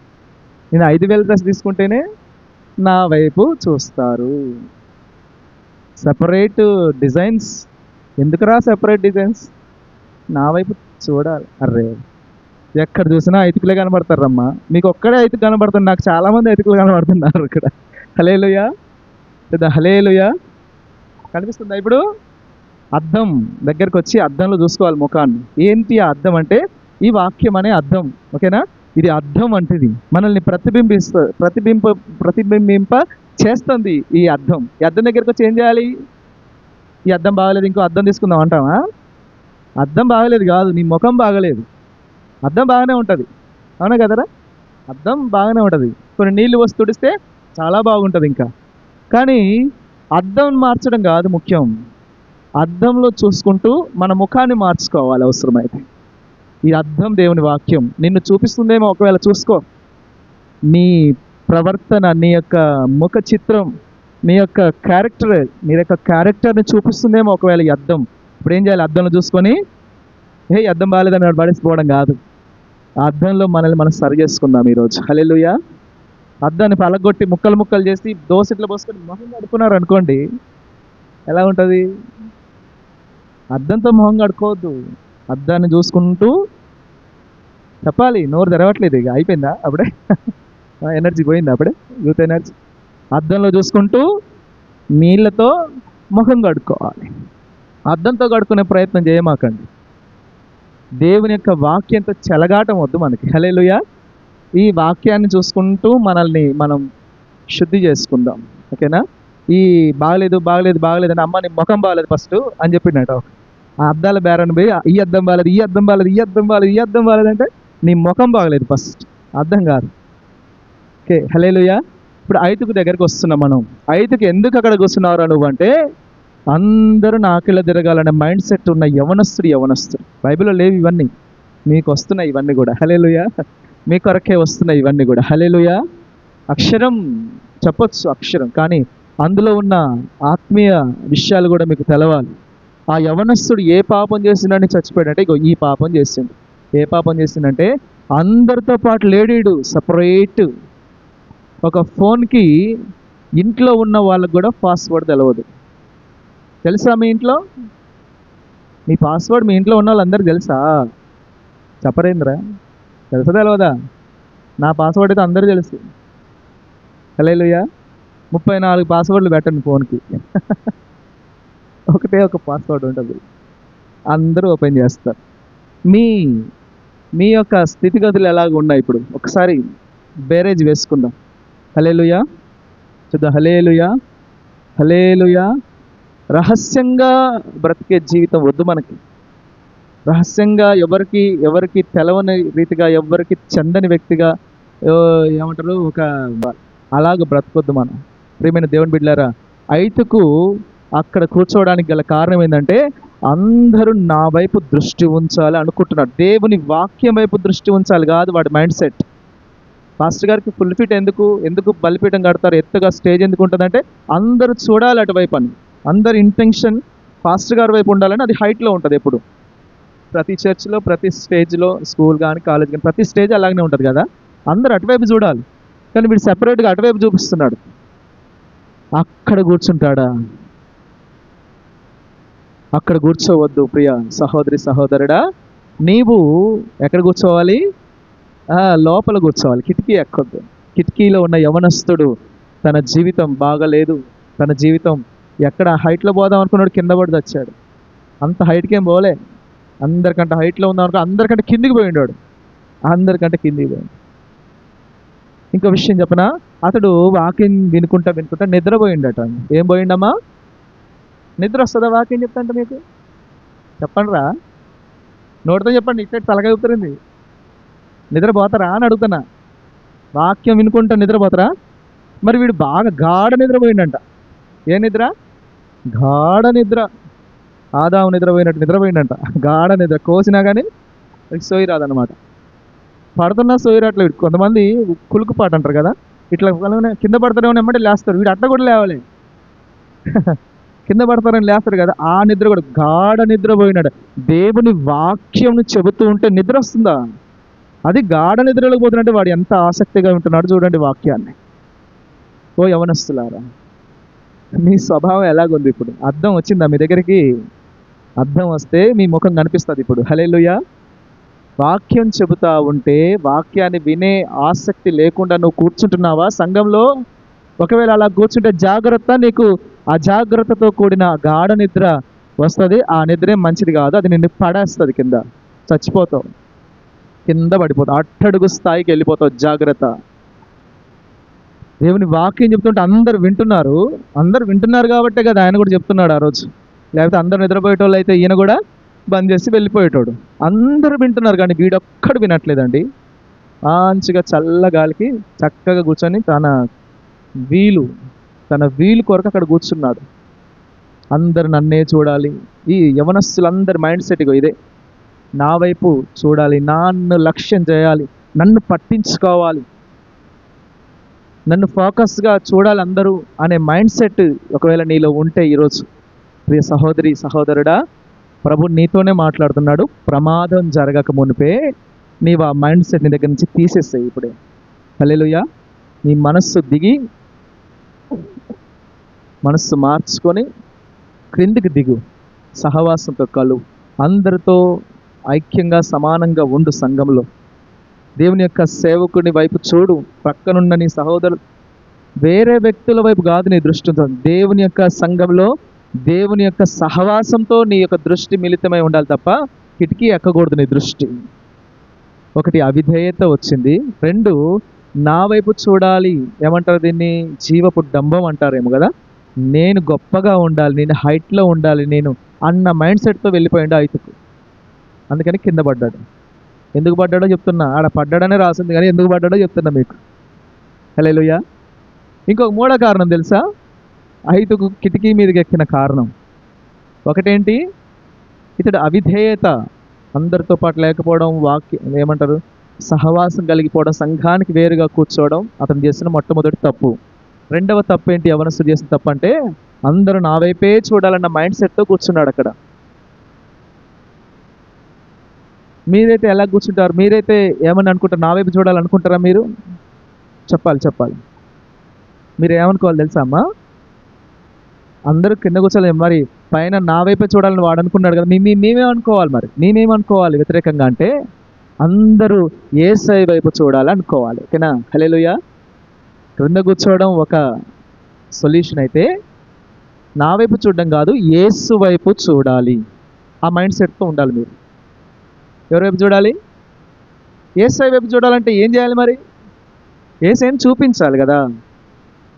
నేను 5000 డ్రెస్ తీసుకుంటేనే నా వైపు చూస్తారు. Separate designs. ఎందుకురా సెపరేట్ డిజైన్స్? నా వైపు చూడాలి. అర్రే, ఎక్కడ చూసినా ఐతుకులే కనబడతారమ్మా. మీకు ఒక్కడే ఐతుకు కనబడుతుంది, నాకు చాలామంది ఐతుకులు కనబడుతున్నారు ఇక్కడ. హల్లెలూయా, లేదా హల్లెలూయా. కనిపిస్తుందా ఇప్పుడు? అద్దం దగ్గరకు వచ్చి అద్దంలో చూసుకోవాలి ముఖాన్ని. ఏంటి ఆ అద్దం అంటే, ఈ వాక్యం అనే అద్దం. ఓకేనా? ఇది అద్దం వంటిది, మనల్ని ప్రతిబింబింప చేస్తుంది ఈ అద్దం. ఈ అద్దం దగ్గరకు వచ్చి ఏం చేయాలి? ఈ అద్దం బాగలేదు, ఇంకో అద్దం తీసుకుందాం అంటావా? అద్దం బాగలేదు కాదు, నీ ముఖం బాగలేదు. అద్దం బాగానే ఉంటుంది, అవునా కదరా? అద్దం బాగానే ఉంటుంది. కొన్ని నీళ్ళు వస్తు తుడిస్తే చాలా బాగుంటుంది ఇంకా. కానీ అద్దం మార్చడం కాదు ముఖ్యం. అద్దంలో చూసుకుంటూ మన ముఖాన్ని మార్చుకోవాలి అవసరమైతే. ఈ అద్దం దేవుని వాక్యం నిన్ను చూపిస్తుందేమో, ఒకవేళ చూసుకో. నీ ప్రవర్తన, నీ యొక్క ముఖ చిత్రం, నీ యొక్క క్యారెక్టర్ని చూపిస్తుందేమో ఒకవేళ ఈ అద్దం. ఇప్పుడు ఏం చేయాలి? అద్దంలో చూసుకొని అద్దం బాగాలేదని పడేసిపోవడం కాదు. ఆ అద్దంలో మనల్ని మనం సరి చేసుకుందాం ఈరోజు. హల్లెలూయా. అద్దాన్ని పలగొట్టి ముక్కలు ముక్కలు చేసి దోసెట్లో పోసుకొని మొహం కడుక్కున్నారు అనుకోండి, ఎలా ఉంటుంది? అద్దంతో మొహం కడుక్కోవద్దు. అద్దాన్ని చూసుకుంటూ చెప్పాలి. నోరు తెరవట్లేదు, ఇక అయిపోయిందా అప్పుడే? ఎనర్జీ పోయిందా అప్పుడే? Youth energy. అద్దంలో చూసుకుంటూ నీళ్ళతో ముఖం కడుక్కోవాలి. అద్దంతో కడుక్కునే ప్రయత్నం చేయమాకండి. దేవుని యొక్క వాక్యంతో చెలగాటం వద్దు మనకి. హల్లెలూయా. ఈ వాక్యాన్ని చూసుకుంటూ మనల్ని మనం శుద్ధి చేసుకుందాం. ఓకేనా? ఈ బాగలేదు బాగలేదు బాగలేదు అని, అమ్మ నీ ముఖం బాగలేదు ఫస్ట్ అని చెప్పినట్టు ఆ అద్దాల బేరాన్ని పోయి ఈ అద్దం బాగలేదు, ఈ అద్దం బాగలేదు, ఈ అద్దం బాగలేదు, ఈ అద్దం బాగలేదు అంటే నీ ముఖం బాగలేదు ఫస్ట్, అద్దం కాదు. ఓకే, హల్లెలూయా. ఇప్పుడు ఐతుకు దగ్గరికి వస్తున్నాం మనం. ఐతుకు ఎందుకు అక్కడ కూర్చున్నారా నువ్వు అంటే, అందరూ నాకిలా తిరగాలనే మైండ్ సెట్ ఉన్న యవనస్తుడు. బైబిల్లో లేవు ఇవన్నీ, మీకు వస్తున్నాయి ఇవన్నీ కూడా. హల్లెలూయా. మీ కొరకే వస్తున్నాయి ఇవన్నీ కూడా. హల్లెలూయా. అక్షరం చెప్పొచ్చు అక్షరం, కానీ అందులో ఉన్న ఆత్మీయ విషయాలు కూడా మీకు తెలవాలి. ఆ యవనస్తుడు ఏ పాపం చేసిండని చచ్చిపోయాడంటే, ఇగో ఈ పాపం చేసిండు. ఏ పాపం చేసిండంటే, అందరితో పాటు లేడీడు సపరేట్. ఒక ఫోన్కి ఇంట్లో ఉన్న వాళ్ళకు కూడా పాస్వర్డ్ తెలియదు. తెలుసా మీ ఇంట్లో? మీ పాస్వర్డ్ మీ ఇంట్లో ఉన్న వాళ్ళందరికీ తెలుసా? చెప్పరేంద్రా? తెలుసా తెలియదా? నా పాస్వర్డ్ అయితే అందరూ తెలుసు. హల్లెలూయా. 34 పాస్వర్డ్లు పెట్టండి ఫోన్కి. ఒకటే ఒక పాస్వర్డ్ ఉంటుంది, అందరూ ఓపెన్ చేస్తారు. మీ యొక్క స్థితిగతులు ఎలాగ ఉన్నాయి ఇప్పుడు ఒకసారి బేరేజ్ వేసుకుందాం. హల్లెలూయా. చూద్దాం. హల్లెలూయా, హల్లెలూయా. రహస్యంగా బ్రతికే జీవితం వద్దు మనకి. రహస్యంగా ఎవరికి తెలవని రీతిగా, ఎవరికి చెందని వ్యక్తిగా, ఏమంటారు, ఒక అలాగ బ్రతకొద్దు మనం. ప్రియమైన దేవుని బిడ్డలారా, ఐతుకు అక్కడ కూర్చోవడానికి గల కారణం ఏంటంటే అందరూ నా వైపు దృష్టి ఉంచాలి అనుకుంటున్నాడు. దేవుని వాక్యం వైపు దృష్టి ఉంచాలి కాదు వాడి మైండ్ సెట్. పాస్టర్ గారికి ఫుల్ ఫిట్ ఎందుకు బలిపీఠం కడతారు, ఎత్తుగా స్టేజ్ ఎందుకు ఉంటుందంటే అందరూ చూడాలి అటువైపు అని. అందరి ఇంటెన్షన్ పాస్టర్ గారి వైపు ఉండాలని. అది హైట్లో ఉంటుంది ఎప్పుడు. ప్రతి చర్చ్లో, ప్రతి స్టేజ్లో, స్కూల్ కానీ కాలేజ్ కానీ ప్రతి స్టేజ్ అలాగనే ఉంటుంది కదా, అందరు అటువైపు చూడాలి. కానీ వీడు సెపరేట్గా అటువైపు చూపిస్తున్నాడు. అక్కడ కూర్చుంటాడా? అక్కడ కూర్చోవద్దు ప్రియ సహోదరి సహోదరుడా. నీవు ఎక్కడ కూర్చోవాలి? లోపల కూర్చోవాలి, కిటికీ ఎక్కొద్దు. కిటికీలో ఉన్న యవనస్తుడు తన జీవితం బాగలేదు, తన జీవితం ఎక్కడ హైట్లో పోదాం అనుకున్నాడు, కింద పడి వచ్చాడు. అంత హైట్కి ఏం పోలే, అందరికంటే హైట్లో ఉందాం అనుకో, అందరికంటే కిందికి పోయిండాడు. అందరికంటే కిందికి పోయింది. ఇంకో విషయం చెప్పనా, అతడు వాకింగ్ వినుకుంటా నిద్రపోయిండట. ఏం పోయిండమ్మా? నిద్ర వస్తుందా వాకింగ్ చెప్తాంట మీకు? చెప్పండి రా, నోటితో చెప్పండి. ఇట్లా తలకాయ ఊపుతుంది. నిద్రపోతారా అని అడుగుతున్నా. వాక్యం వినుకుంటా నిద్రపోతారా? మరి వీడు బాగా గాఢ నిద్రపోయిండంట. ఏ నిద్ర? గాఢ నిద్ర. ఆదాము నిద్రపోయినట్టు నిద్రపోయిండంట. గాఢ నిద్ర, కోసినా కానీ సోయి రాదనమాట. పడుతున్నా సోయి రావట్లేదు. కొంతమంది కులుకుపాటు అంటారు కదా, ఇట్లా కింద పడతారేమో ఎమ్మటే లేస్తారు. వీడు అట్లా కూడా లేవాలి, కింద పడతారని లేస్తారు కదా. ఆ నిద్ర కూడా గాఢ నిద్రపోయినాడు. దేవుని వాక్యం చెబుతూ ఉంటే నిద్ర వస్తుందా? అది గాఢ నిద్రలోకి పోతున్నట్టు వాడు ఎంత ఆసక్తిగా ఉంటున్నాడు చూడండి వాక్యాన్ని. ఓ యవనస్తులారా, మీ స్వభావం ఎలాగుంది? ఇప్పుడు అర్థం వచ్చిందా మీ దగ్గరికి? అర్థం వస్తే మీ ముఖం కనిపిస్తుంది ఇప్పుడు. హల్లెలూయా. వాక్యం చెబుతా ఉంటే వాక్యాన్ని వినే ఆసక్తి లేకుండా నువ్వు కూర్చుంటున్నావా సంఘంలో? ఒకవేళ అలా కూర్చుంటే జాగ్రత్త, నీకు అజాగ్రత్తతో కూడిన గాఢ నిద్ర వస్తుంది. ఆ నిద్రే మంచిది కాదు, అది నిన్ను పడేస్తుంది, కింద చచ్చిపోతావు, కింద పడిపోతావు, అట్టడుగు స్థాయికి వెళ్ళిపోతావు. జాగ్రత్త. దేవుని వాక్యం చెప్తుంటే అందరు వింటున్నారు కాబట్టే కదా ఆయన కూడా చెప్తున్నాడు ఆ రోజు. లేకపోతే అందరు నిద్రపోయేటోళ్ళు అయితే ఈయన కూడా బంద్ చేసి వెళ్ళిపోయేటోడు. అందరూ వింటున్నారు కానీ వీడొక్కడు వినట్లేదండి. మంచిగా చల్లగాలికి చక్కగా కూర్చొని తన వీలు కొరకు అక్కడ కూర్చున్నాడు. అందరు నన్నే చూడాలి. ఈ యవనస్తులందరి మైండ్ సెట్ ఇదే, నా వైపు చూడాలి, నన్ను లక్ష్యం చేయాలి, నన్ను పట్టించుకోవాలి, నన్ను ఫోకస్గా చూడాలి అందరూ అనే మైండ్ సెట్ ఒకవేళ నీలో ఉంటే ఈరోజు ప్రియ సహోదరి సహోదరుడా, ప్రభు నీతోనే మాట్లాడుతున్నాడు. ప్రమాదం జరగక మునిపే నీవు ఆ మైండ్ సెట్ నీ దగ్గర నుంచి తీసేస్తాయి ఇప్పుడే. హల్లెలూయా. నీ మనస్సు మార్చుకొని క్రిందికి దిగు, సహవాసంతో కలు, అందరితో ఐక్యంగా సమానంగా ఉండు. సంఘంలో దేవుని యొక్క సేవకుని వైపు చూడు. ప్రక్కనున్న నీ సహోదరులు, వేరే వ్యక్తుల వైపు కాదు నీ దృష్టి ఉంటుంది. దేవుని యొక్క సంఘంలో దేవుని యొక్క సహవాసంతో నీ యొక్క దృష్టి మిళితమై ఉండాలి తప్ప కిటికీ ఎక్కకూడదు నీ దృష్టి. ఒకటి అవిధేయత వచ్చింది, రెండు నా వైపు చూడాలి. ఏమంటారు దీన్ని? జీవపు డంబం అంటారేమో కదా. నేను గొప్పగా ఉండాలి, నేను హైట్లో ఉండాలి, నేను అన్న మైండ్ సెట్తో వెళ్ళిపోయిండు ఐతుకు. అందుకని కింద పడ్డాడు. ఎందుకు పడ్డాడో చెప్తున్నా, ఆడ పడ్డాడనే రాసింది కానీ ఎందుకు పడ్డాడో చెప్తున్నా మీకు. హల్లెలూయా. ఇంకొక మూడో కారణం తెలుసా ఐతుకు కిటికీ మీదకి ఎక్కిన కారణం? ఒకటేంటి? ఇతడు అవిధేయత, అందరితో పాటు లేకపోవడం, ఏమంటారు సహవాసం కలిగిపోవడం, సంఘానికి వేరుగా కూర్చోవడం అతను చేసిన మొట్టమొదటి తప్పు. రెండవ తప్పు ఏంటి యవనస్తుడు చేసిన తప్పు అంటే అందరూ నా వైపే చూడాలన్న మైండ్ సెట్తో కూర్చున్నాడు అక్కడ. మీరైతే ఎలా కూర్చుంటారు? మీరైతే ఏమని అనుకుంటారు? నా వైపు చూడాలనుకుంటారా మీరు? చెప్పాలి. మీరు ఏమనుకోవాలి తెలుసా అమ్మా? అందరూ కింద కూర్చోవాలి, మరి పైన నా వైపే చూడాలని వాడు అనుకున్నాడు కదా. మేమేమనుకోవాలి? మరి మేమేమనుకోవాలి వ్యతిరేకంగా అంటే అందరూ యేసయ్య వైపు చూడాలి అనుకోవాలి. ఓకేనా? హల్లెలూయా. క్రింద కూర్చోవడం ఒక సొల్యూషన్ అయితే నా వైపు చూడడం కాదు, యేసు వైపు చూడాలి. ఆ మైండ్ సెట్తో ఉండాలి మీరు. ఎవరి వైపు చూడాలి? యేసయ్య వైపు చూడాలంటే ఏం చేయాలి మరి? యేసయ్యని చూపించాలి కదా.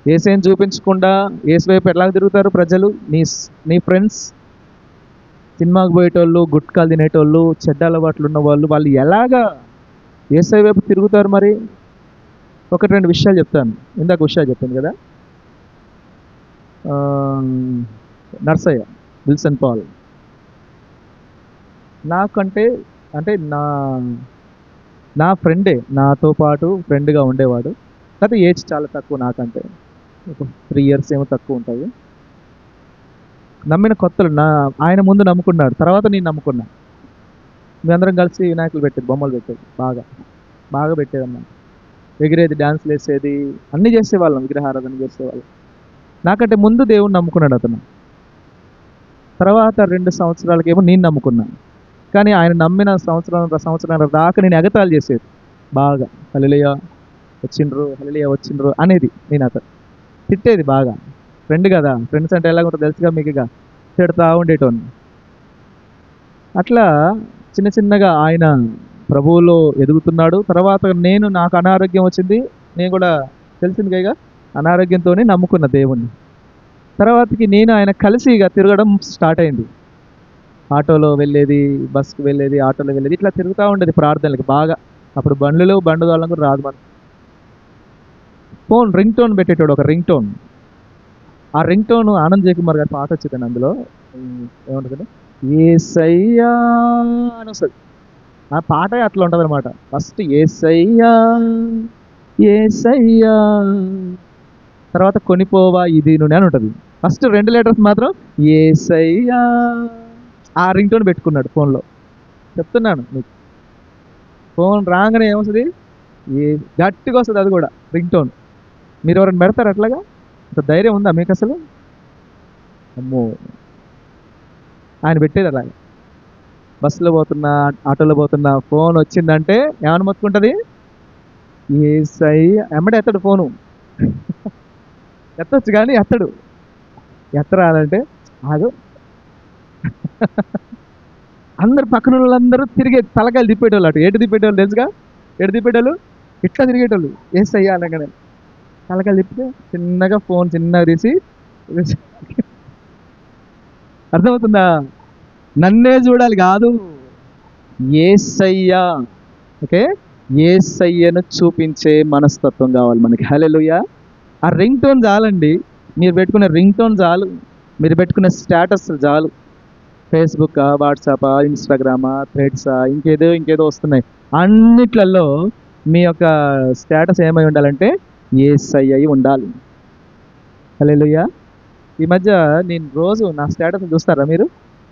యేసయ్యని చూపించకుండా యేసు వైపు ఎట్లా తిరుగుతారు ప్రజలు? నీ ఫ్రెండ్స్, సినిమాకి పోయేటోళ్ళు, గుట్కాలు తినేటోళ్ళు, చెడ్డ అలవాట్లు ఉన్న వాళ్ళు ఎలాగా యేసయ్య వైపు తిరుగుతారు? మరి ఒకటి రెండు విషయాలు చెప్తాను. ఇందాక విషయాలు చెప్తాను కదా. ఆ, నర్సయ్య, విల్సన్ పాల్ నాకంటే, అంటే నా ఫ్రెండే, నాతో పాటు ఫ్రెండ్గా ఉండేవాడు. కాకపోతే ఏజ్ చాలా తక్కువ నాకంటే, ఒక 3 ఇయర్స్ ఏమో తక్కువ ఉంటుంది. నమ్మిన కొత్తలు ఆయన ముందు నమ్ముకున్నాడు, తర్వాత నేను నమ్ముకున్నా. మీ అందరం కలిసి వినాయకులు పెట్టేది, బొమ్మలు పెట్టేది, బాగా బాగా పెట్టేదన్నమాట. ఎగిరేది, డ్యాన్స్లు వేసేది, అన్నీ చేసేవాళ్ళం, విగ్రహారాధన చేసేవాళ్ళం. నాకంటే ముందు దేవుణ్ణి నమ్ముకున్నాడు అతను. తర్వాత 2 సంవత్సరాలకేమో నేను నమ్ముకున్నాను. కానీ ఆయన నమ్మిన సంవత్సరం దాకా నేను ఎగతాళి చేసేది బాగా. హల్లెలూయా వచ్చిండ్రు అనేది. నేను అతను తిట్టేది బాగా. ఫ్రెండ్ కదా, ఫ్రెండ్స్ అంటే ఎలాగుంటుందో తెలుసుగా మీకుగా, తిడతా ఉండేటోని. అట్లా చిన్న చిన్నగా ఆయన ప్రభువులో ఎదుగుతున్నాడు. తర్వాత నాకు అనారోగ్యం వచ్చింది. నేను కూడా తెలిసింది కైగా, అనారోగ్యంతోనే నమ్ముకున్న దేవుణ్ణి. తర్వాతకి నేను ఆయన కలిసి ఇక తిరగడం స్టార్ట్ అయింది. ఆటోలో వెళ్ళేది, బస్కి వెళ్ళేది, ఆటోలో వెళ్ళేది, ఇట్లా తిరుగుతూ ఉండేది ప్రార్థనలకి బాగా. అప్పుడు బండ్లు దోళ్ళం కూడా రాదు మనకు. ఫోన్ రింగ్ టోన్ పెట్టేటోడు, ఒక రింగ్ టోన్. ఆ రింగ్ టోన్ ఆనంద్ జయకుమార్ గారి పాట వచ్చిందండి. అందులో ఏముంటుంది, ఏసయ్యా అని వస్తుంది. ఆ పాట అట్లా ఉంటుంది అనమాట. ఫస్ట్ ఏసయ్యా ఏసయ్యా, తర్వాత కొనిపోవా ఇది నూనె అని ఉంటుంది. ఫస్ట్ 2 లెటర్స్ మాత్రం ఏసయ్యా. ఆ రింగ్ టోన్ పెట్టుకున్నాడు ఫోన్లో. చెప్తున్నాను మీకు, ఫోన్ రాగానే ఏమొస్తుంది, గట్టిగా వస్తుంది. అది కూడా రింగ్ టోన్. మీరు ఎవరైనా పెడతారు అట్లాగా? అంత ధైర్యం ఉందా మీకు అసలు? అమ్మో, ఆయన పెట్టేది అలాగే. బస్సులో పోతున్నా, ఆటోలో పోతున్నా, ఫోన్ వచ్చిందంటే ఏమని మొత్తుకుంటుంది, ఏసయ్య. ఎమ్మడే ఎత్తడు ఫోను. ఎత్తచ్చు కానీ ఎత్తరాదంటే ఆగు. అందరు పక్కన వాళ్ళందరూ తిరిగే తలకాయలు తిప్పేటోళ్ళు. అటు ఎటు తిప్పేటోళ్ళు తెలుసుగా, ఎటు తిప్పేటోళ్ళు, ఇట్లా తిరిగేటోళ్ళు. ఏసయ్య అనగానే తలకాయలు తిప్పితే చిన్నగా ఫోన్ చిన్నగా తీసి, అర్థమవుతుందా? నన్నే చూడాలి కాదు, యేసయ్యా. ఓకే, యేసయ్యను చూపించే మనస్తత్వం కావాలి మనకి. హల్లెలూయా. ఆ రింగ్ టోన్ చాలండి. మీరు పెట్టుకునే రింగ్ టోన్ చాలు, మీరు పెట్టుకునే స్టేటస్ చాలు. ఫేస్బుక్, వాట్సాప్, ఇన్స్టాగ్రామా, థ్రెడ్సా, ఇంకేదో వస్తున్నాయి. అన్నిట్లలో మీ యొక్క స్టేటస్ ఏమై ఉండాలంటే యేసయ్య ఉండాలి. హల్లెలూయా. ఈ మధ్య నేను రోజు నా స్టేటస్ చూస్తారా మీరు?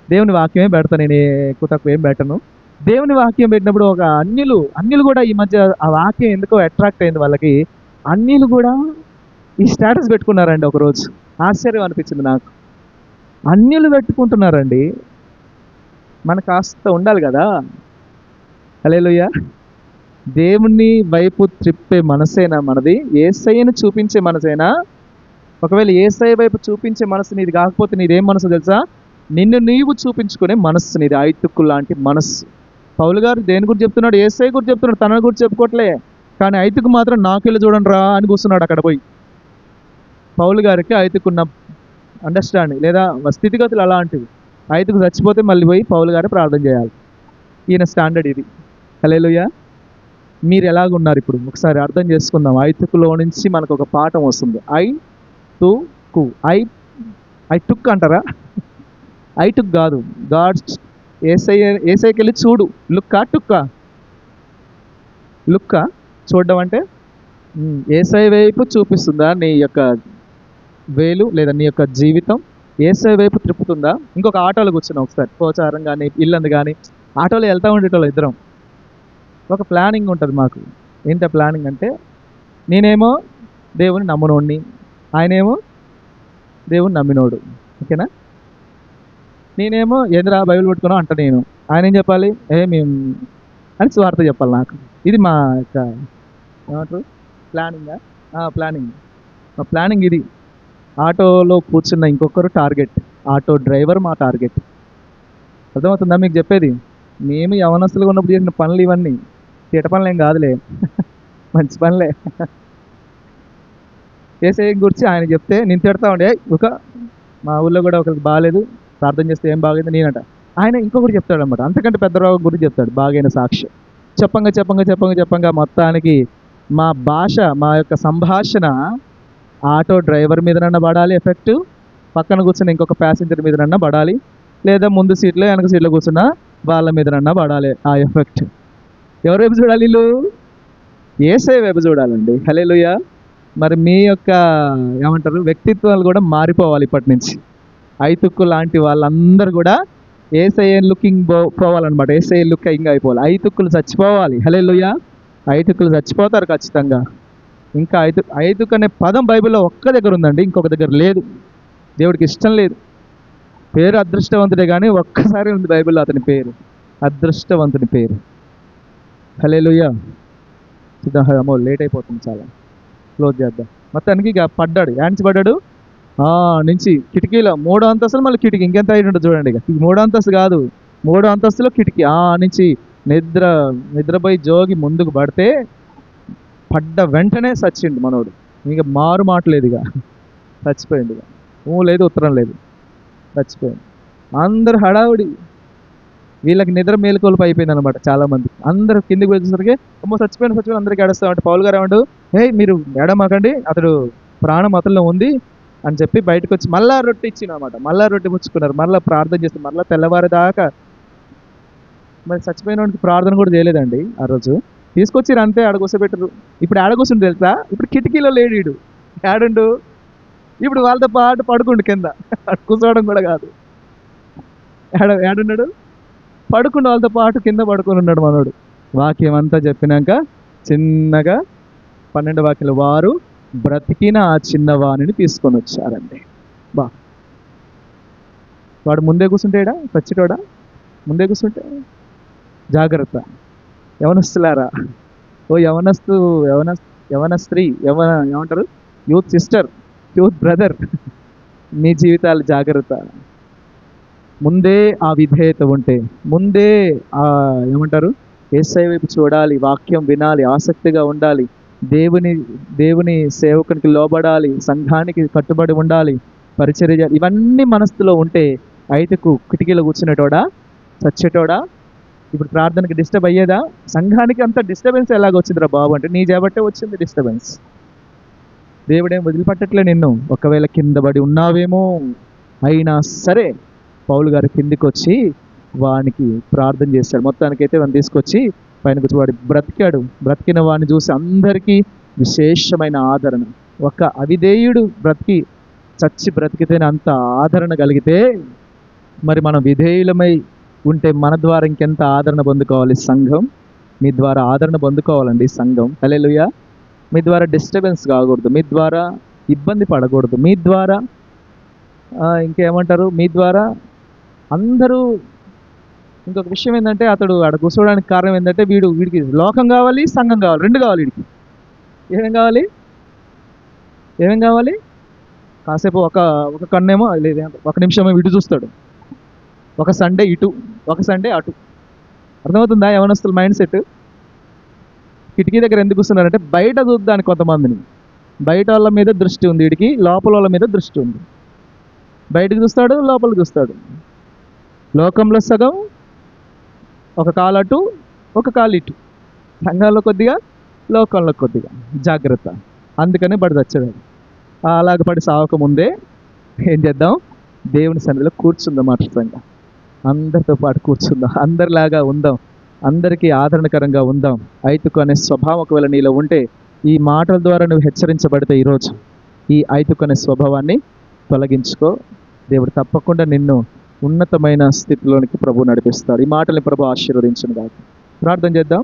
దేవుని వాక్యమే పెడతాను, నేను ఎక్కువ తక్కువ ఏం పెట్టను. దేవుని వాక్యం పెట్టినప్పుడు ఒక అన్యులు కూడా ఈ మధ్య ఆ వాక్యం ఎందుకో అట్రాక్ట్ అయింది వాళ్ళకి. అన్యులు కూడా ఈ స్టేటస్ పెట్టుకున్నారండి. ఒకరోజు ఆశ్చర్యం అనిపించింది నాకు. అన్యులు పెట్టుకుంటున్నారండి. మనకు కాస్త ఉండాలి కదా. హల్లెలూయా. దేవుని వైపు త్రిప్పే మనసేనా మనది? యేసయ్యను చూపించే మనసేనా? ఒకవేళ యేసయ్య వైపు చూపించే మనసు నీది కాకపోతే నీదేం మనసు తెలుసా? నిన్ను నీవు చూపించుకునే మనస్సు నీది. ఐతుక్కు లాంటి మనస్సు. పౌలు గారు దేని గురించి చెప్తున్నాడు? యేసయ్య గురించి చెప్తున్నాడు, తన గురించి చెప్పుకోవట్లే. కానీ ఐతుకు మాత్రం నాకెళ్ళి చూడండి రా అని కూర్చున్నాడు అక్కడ పోయి. పౌలు గారికి ఐతుకున్న అండర్స్టాండింగ్ లేదా స్థితిగతులు అలాంటివి. ఐతుకు చచ్చిపోతే మళ్ళీ పోయి పౌలు గారు ప్రార్థన చేయాలి. ఈయన స్టాండర్డ్ ఇది. హల్లెలూయా. మీరు ఎలాగున్నారు ఇప్పుడు ఒకసారి అర్థం చేసుకుందాం. ఐతుకులో నుంచి మనకు ఒక పాఠం వస్తుంది. ఐ టుక్ అంటారా? ఐ టుక్ కాదు, గాడ్స్. ఏసైకి వెళ్ళి చూడు. లుక్క చూడడం అంటే ఏసై వైపు చూపిస్తుందా నీ యొక్క వేలు లేదా నీ యొక్క జీవితం? ఏసై వైపు త్రిప్పుతుందా? ఇంకొక ఆటోలో కూర్చున్నాం ఒకసారి, పోచారం కానీ ఇల్లందు కానీ ఆటోలో వెళ్తూ ఉండేటోళ్ళు ఇద్దరం. ఒక ప్లానింగ్ ఉంటుంది మాకు. ఏంట ప్లానింగ్ అంటే, నేనేమో దేవుని నమ్మనోడిని, ఆయనేమో దేవుని నమ్మినోడు. ఓకేనా? నేనేమో ఎదురా బైబిల్ పట్టుకున్నాం అంట నేను, ఆయన ఏం చెప్పాలి, మేము అని స్వార్థ చెప్పాలి నాకు. ఇది మా యొక్క ఏమంటారు ప్లానింగ్ ఇది. ఆటోలో కూర్చున్న ఇంకొకరు టార్గెట్, ఆటో డ్రైవర్ మా టార్గెట్. అర్థమవుతుందా మీకు చెప్పేది? మేము యవనస్తులుగా ఉన్నప్పుడు చేసిన పనులు ఇవన్నీ తీట పనులు ఏం కాదులే, మంచి పనులే. చేసే గురించి ఆయన చెప్తే నేను తిడతా ఉండే. మా ఊళ్ళో కూడా ఒకరికి బాగాలేదు, ప్రార్థన చేస్తే ఏం బాగైంది నేనట. ఆయన ఇంకొకటి చెప్తాడు అనమాట, అంతకంటే పెద్ద రోగం గురించి చెప్తాడు, బాగైన సాక్ష్యం. చెప్పంగా మొత్తానికి మా భాష, మా యొక్క సంభాషణ ఆటో డ్రైవర్ మీదనన్నా పడాలి ఎఫెక్ట్, పక్కన కూర్చున్న ఇంకొక ప్యాసింజర్ మీదనన్నా పడాలి, లేదా ముందు సీట్లో వెనక సీట్లో కూర్చున్న వాళ్ళ మీదనన్నా పడాలి ఆ ఎఫెక్ట్. ఎవరి వైపు చూడాలి? వీళ్ళు యేసయ్య వైపు చూడాలండి. హల్లెలూయా. మరి మీ యొక్క ఏమంటారు వ్యక్తిత్వాలు కూడా మారిపోవాలి ఇప్పటి నుంచి. ఐతుక్కు లాంటి వాళ్ళందరూ కూడా యేసయ్య లుకింగ్ పోవాలన్నమాట. యేసయ్య లుకింగ్ అయిపోవాలి. ఐతుక్కులు చచ్చిపోవాలి. హల్లెలూయా. ఐతుక్కులు చచ్చిపోతారు ఖచ్చితంగా. ఇంకా ఐతుక్ అనే పదం బైబిల్లో ఒక్క దగ్గర ఉందండి, ఇంకొక దగ్గర లేదు. దేవుడికి ఇష్టం లేదు. పేరు అదృష్టవంతుడే కానీ ఒక్కసారి ఉంది బైబిల్లో అతని పేరు, అదృష్టవంతుని పేరు. హల్లెలూయా. అమ్మో లేట్ అయిపోతుంది, చాలా క్లోజ్ చేద్దాం. మొత్తానికి ఇక పడ్డాడు, యాంచి పడ్డాడు నుంచి కిటికీలో 3వ అంతస్తులు, మళ్ళీ కిటికీ ఇంకెంత అయి ఉంటుంది చూడండి. ఇక 3వ అంతస్తు కాదు, 3వ అంతస్తులో కిటికీ నుంచి నిద్రపోయి జోగి ముందుకు పడితే పడ్డ వెంటనే చచ్చిండు మనోడు. ఇక మారు మాటలేదు, ఇక చచ్చిపోయింది. ఇక లేదు, ఉత్తరం లేదు, చచ్చిపోయింది. అందరు హడావుడి, వీళ్ళకి నిద్ర మేలుకొలుపు అయిపోయింది అనమాట. చాలా మంది అందరూ కిందికి వచ్చేసరికి అమ్మో చచ్చిపోయిన అందరికి ఏడుస్తామంటే పౌలు గారు ఏమండు, మీరు ఏడమాకండి, అతడు ప్రాణం అతనిలో ఉంది అని చెప్పి బయటకు వచ్చి మళ్ళా రొట్టె ఇచ్చినమాట. మళ్ళా రొట్టె పుచ్చుకున్నారు, మళ్ళీ ప్రార్థన చేస్తే మళ్ళీ తెల్లవారేదాకా. మరి చచ్చిపోయిన వాడికి ప్రార్థన కూడా చేయలేదండి ఆ రోజు. తీసుకొచ్చిరు అంతే, ఆడగూసబెట్టరు. ఇప్పుడు ఆడగూసుండు తెలుసా? ఇప్పుడు కిటికీలో లేడీడు, ఆడుండు. ఇప్పుడు వాళ్ళతో పాటు పడుకుండు కింద, కూర్చోవడం కూడా కాదు. ఏడున్నాడు, పడుకున్న వాళ్ళతో పాటు కింద పడుకొని ఉన్నాడు మనోడు. వాక్యం అంతా చెప్పినాక చిన్నగా 12 వాక్యాలు, వారు బ్రతికిన ఆ చిన్నవాణిని తీసుకొని వచ్చారండి. వాడు ముందే కూర్చుంటాడా? చచ్చిటోడా? ముందే కూర్చుంటే జాగ్రత్త. యవనస్తులారా, ఓ యవన స్త్రీ, ఏమంటారు, యూత్ సిస్టర్, యూత్ బ్రదర్, మీ జీవితాలు జాగ్రత్త. ముందే ఆ విధేయత ఉంటే, ముందే ఏమంటారు యేసయ్య వైపు చూడాలి, వాక్యం వినాలి, ఆసక్తిగా ఉండాలి, దేవుని సేవకునికి లోబడాలి, సంఘానికి కట్టుబడి ఉండాలి, పరిచర్య, ఇవన్నీ మనసులో ఉంటే ఐతుకు కిటికీలో కూర్చునేటోడా? చచ్చేటోడా? ఇప్పుడు ప్రార్థనకి డిస్టర్బ్ అయ్యేదా? సంఘానికి అంత డిస్టర్బెన్స్ ఎలాగొచ్చిందిరా బాబు అంటే నీ చేపట్టే వచ్చింది డిస్టర్బెన్స్. దేవుడేం వదిలిపట్టట్లే నిన్ను. ఒకవేళ కింద పడి ఉన్నావేమో, అయినా సరే పౌలు గారు కిందికి వచ్చి వానికి ప్రార్థన చేశాడు. మొత్తానికైతే వాడిని తీసుకొచ్చి పైన కూర్చో, వాడు బ్రతికాడు. బ్రతికిన వాడిని చూసి అందరికీ విశేషమైన ఆదరణ. ఒక అవిధేయుడు చచ్చి బ్రతికితేనే అంత ఆదరణ కలిగితే, మరి మనం విధేయులమై ఉంటే మన ద్వారా ఇంకెంత ఆదరణ పొందుకోవాలి సంఘం. మీ ద్వారా ఆదరణ పొందుకోవాలండి సంఘం. హల్లెలూయా. మీ ద్వారా డిస్టర్బెన్స్ కాకూడదు, మీ ద్వారా ఇబ్బంది పడకూడదు, మీ ద్వారా ఇంకేమంటారు, మీ ద్వారా అందరూ. ఇంకొక విషయం ఏంటంటే, అతడు ఆడ కూర్చోవడానికి కారణం ఏంటంటే వీడికి లోకం కావాలి, సంఘం కావాలి, రెండు కావాలి. వీడికి ఏమేం కావాలి? కాసేపు ఒక కన్నేమో లేదు, ఒక నిమిషమో ఇటు చూస్తాడు, ఒక సండే ఇటు, ఒక సండే అటు. అర్థమవుతుందా యవనస్తుల మైండ్ సెట్? కిటికీ దగ్గర ఎందుకు కూర్చున్నారంటే బయట చూద్దానికి కొంతమందిని, బయట వాళ్ళ మీద దృష్టి ఉంది వీడికి, లోపల వాళ్ళ మీద దృష్టి ఉంది. బయటకు చూస్తాడు, లోపలికి చూస్తాడు. లోకంలో సగం, ఒక కాలు అటు, ఒక కాలు ఇటు. సంఘంలో కొద్దిగా, లోకంలో కొద్దిగా. జాగ్రత్త. అందుకని బడి తెచ్చాడు. అలాగ పడి సావక ముందే ఏం చేద్దాం? దేవుని సన్నిధిలో కూర్చుందాం. అర్థంగా అందరితో పాటు కూర్చుందాం, అందరిలాగా ఉందాం, అందరికీ ఆదరణకరంగా ఉందాం. ఐతుకు అనే స్వభావం ఒకవేళ నీలో ఉంటే, ఈ మాటల ద్వారా నువ్వు హెచ్చరించబడితే ఈరోజు ఈ ఐతుకు అనే స్వభావాన్ని తొలగించుకో. దేవుడు తప్పకుండా నిన్ను ఉన్నతమైన స్థితిలోనికి ప్రభు నడిపిస్తాడు. ఈ మాటల్ని ప్రభు ఆశీర్వదించును గాక. ప్రార్థన చేద్దాం.